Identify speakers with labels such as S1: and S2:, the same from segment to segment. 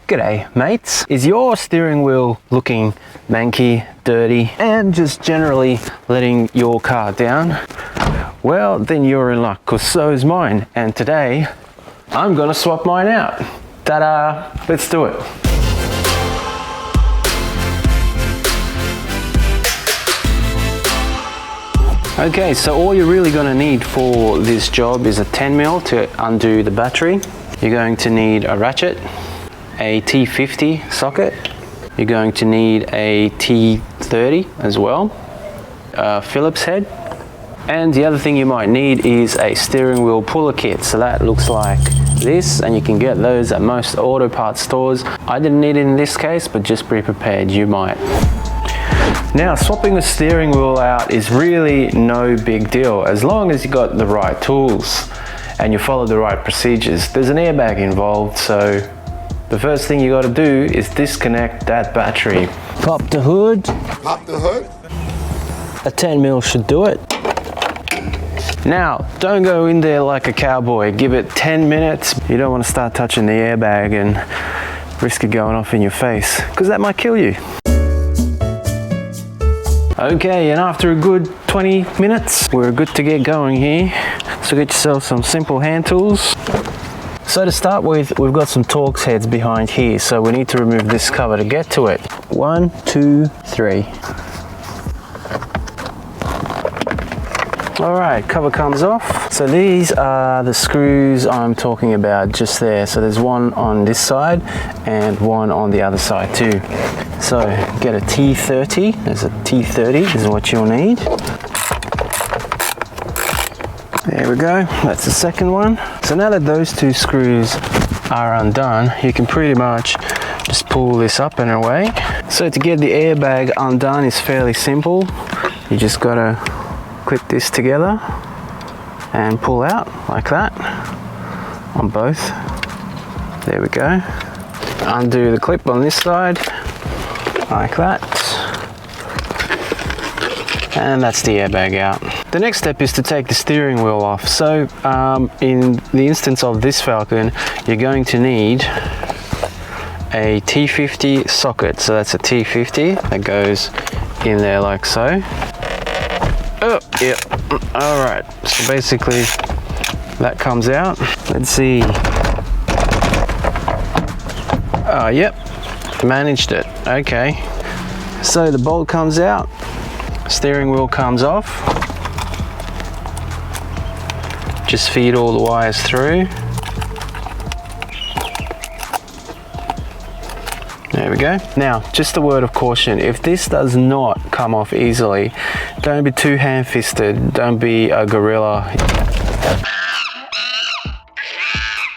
S1: G'day mates. Is your steering wheel looking manky, dirty, and just generally letting your car down? Well, then you're in luck, because so is mine. And today, I'm gonna swap mine out. Ta-da! Let's do it. Okay, so all you're really gonna need for this job is a 10mm to undo the battery. You're going to need a ratchet, a T50 socket. You're going to need a T30 as well, a Phillips head. And the other thing you might need is a steering wheel puller kit. So that looks like this, and you can get those at most auto parts stores. I didn't need it in this case, but just be prepared, you might. Now, swapping the steering wheel out is really no big deal as long as you got the right tools and you follow the right procedures. There's an airbag involved, so the first thing you got to do is disconnect that battery. Pop the hood.
S2: Pop the hood.
S1: A 10mm should do it. Now, don't go in there like a cowboy. Give it 10 minutes. You don't want to start touching the airbag and risk it going off in your face, because that might kill you. Okay, and after a good 20 minutes, we're good to get going here. So get yourself some simple hand tools. So to start with, we've got some Torx heads behind here, so we need to remove this cover to get to it. 1, 2, 3. Alright, cover comes off. So these are the screws I'm talking about just there. So there's one on this side and one on the other side too. So get a T30, there's a T30 is what you'll need. There we go, that's the second one. So now that those two screws are undone, you can pretty much just pull this up and away. So to get the airbag undone is fairly simple. You just gotta clip this together and pull out like that on both. There we go. Undo the clip on this side like that, and that's the airbag out. The next step is to take the steering wheel off. So in the instance of this Falcon, you're going to need a T50 socket. So that's a T50 that goes in there like so. Oh, yeah. All right. So basically, that comes out. Let's see. Oh, yep. Managed it. Okay. So the bolt comes out. Steering wheel comes off. Just feed all the wires through. There we go. Now, just a word of caution, if this does not come off easily, don't be too hand-fisted, don't be a gorilla.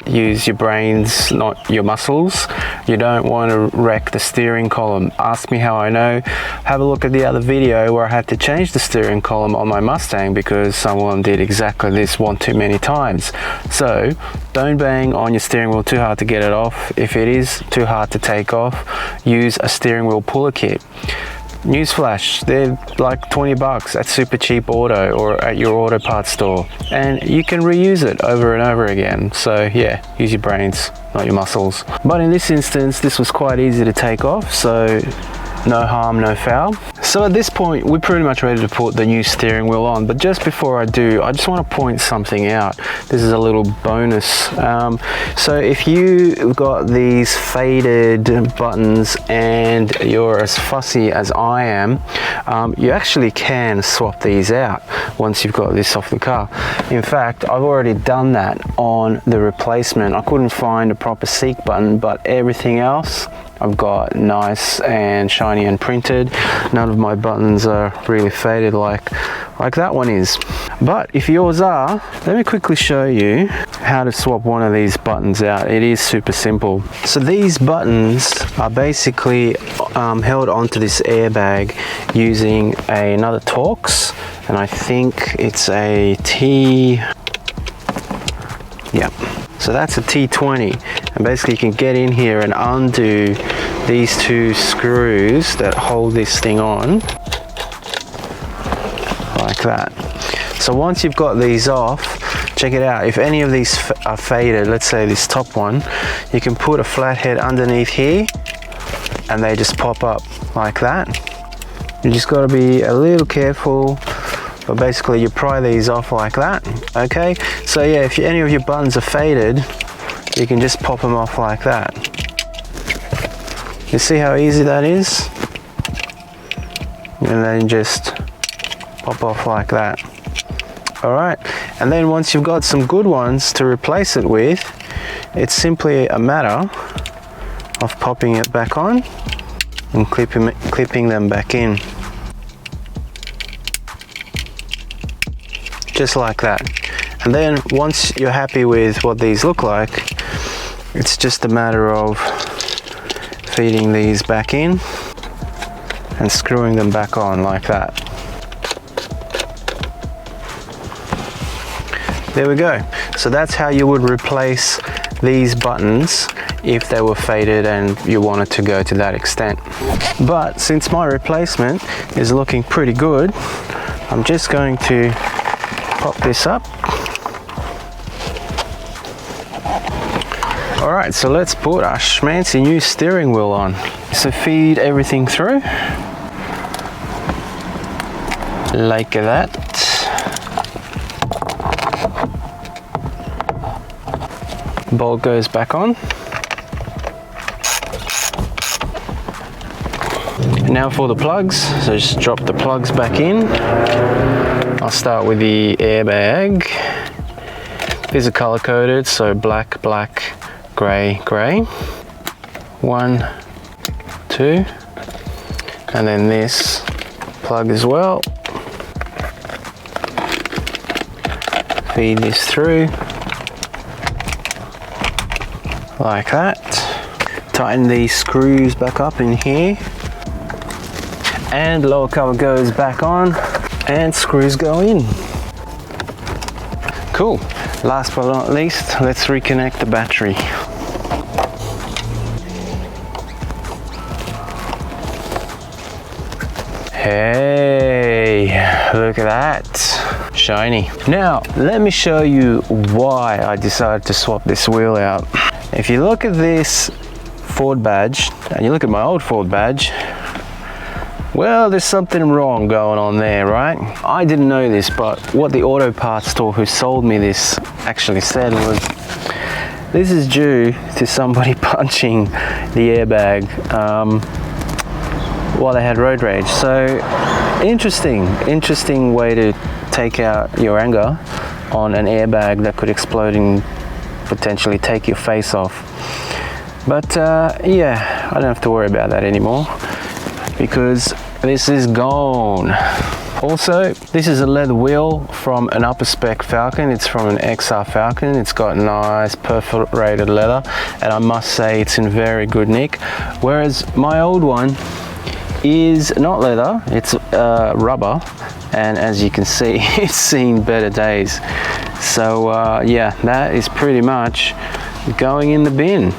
S1: Use your brains, not your muscles. You don't want to wreck the steering column. Ask me how I know. Have a look at the other video where I had to change the steering column on my Mustang because someone did exactly this one too many times. So don't bang on your steering wheel too hard to get it off. If it is too hard to take off, use a steering wheel puller kit. Newsflash, they're like 20 bucks at Super Cheap Auto or at your auto parts store, and you can reuse it over and over again. So yeah, use your brains, not your muscles. But in this instance, this was quite easy to take off, so no harm, no foul. So at this point, we're pretty much ready to put the new steering wheel on. But just before I do, I just want to point something out. This is a little bonus. So if you've got these faded buttons and you're as fussy as I am, you actually can swap these out once you've got this off the car. In fact, I've already done that on the replacement. I couldn't find a proper seek button, but everything else I've got nice and shiny and printed. None of my buttons are really faded like that one is. But if yours are, let me quickly show you how to swap one of these buttons out. It is super simple. So these buttons are basically held onto this airbag using another Torx, and I think it's a Yep. So that's a T20, and basically you can get in here and undo these two screws that hold this thing on like that. So once you've got these off, check it out. If any of these are faded, let's say this top one, you can put a flathead underneath here and they just pop up like that. You just got to be a little careful, but basically you pry these off like that. Okay, so yeah, if any of your buttons are faded, you can just pop them off like that. You see how easy that is? And then just pop off like that. All right, and then once you've got some good ones to replace it with, it's simply a matter of popping it back on and clipping them back in. Just like that. And then once you're happy with what these look like, it's just a matter of feeding these back in and screwing them back on like that. There we go. So that's how you would replace these buttons if they were faded and you wanted to go to that extent. But since my replacement is looking pretty good, I'm just going to pop this up. All right, so let's put our schmancy new steering wheel on. So feed everything through like that. Bolt goes back on. Now for the plugs, so just drop the plugs back in. I'll start with the airbag. These are color coded, so black, black, grey, grey. 1, 2, and then this plug as well. Feed this through like that. Tighten these screws back up in here, and lower cover goes back on and screws go in. Cool. Last but not least, let's reconnect the battery. Hey, look at that. Shiny. Now, let me show you why I decided to swap this wheel out. If you look at this Ford badge and you look at my old Ford badge, well, there's something wrong going on there, right? I didn't know this, but what the auto parts store who sold me this actually said was, this is due to somebody punching the airbag while they had road rage. So interesting way to take out your anger on an airbag that could explode and potentially take your face off. But yeah, I don't have to worry about that anymore because this is gone. Also, this is a leather wheel from an upper spec Falcon. It's from an XR Falcon. It's got nice perforated leather, and I must say it's in very good nick. Whereas my old one is not leather, it's rubber, and as you can see, it's seen better days. So yeah, that is pretty much going in the bin.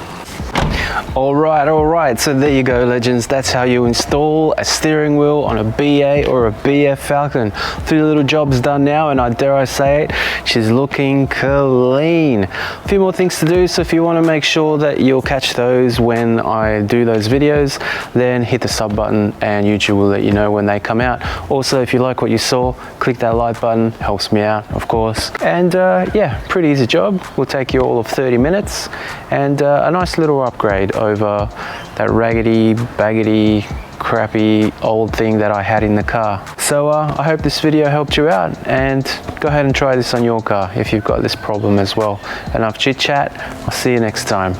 S1: All right, so there you go, legends. That's how you install a steering wheel on a BA or a BF Falcon. 3 little jobs done now, and dare I say it, she's looking clean. A few more things to do, so if you want to make sure that you'll catch those when I do those videos, then hit the sub button and YouTube will let you know when they come out. Also, if you like what you saw, click that like button, helps me out, of course. And yeah, pretty easy job. Will take you all of 30 minutes, and a nice little upgrade over that raggedy, baggedy, crappy old thing that I had in the car. So I hope this video helped you out, and go ahead and try this on your car if you've got this problem as well. Enough chit chat, I'll see you next time.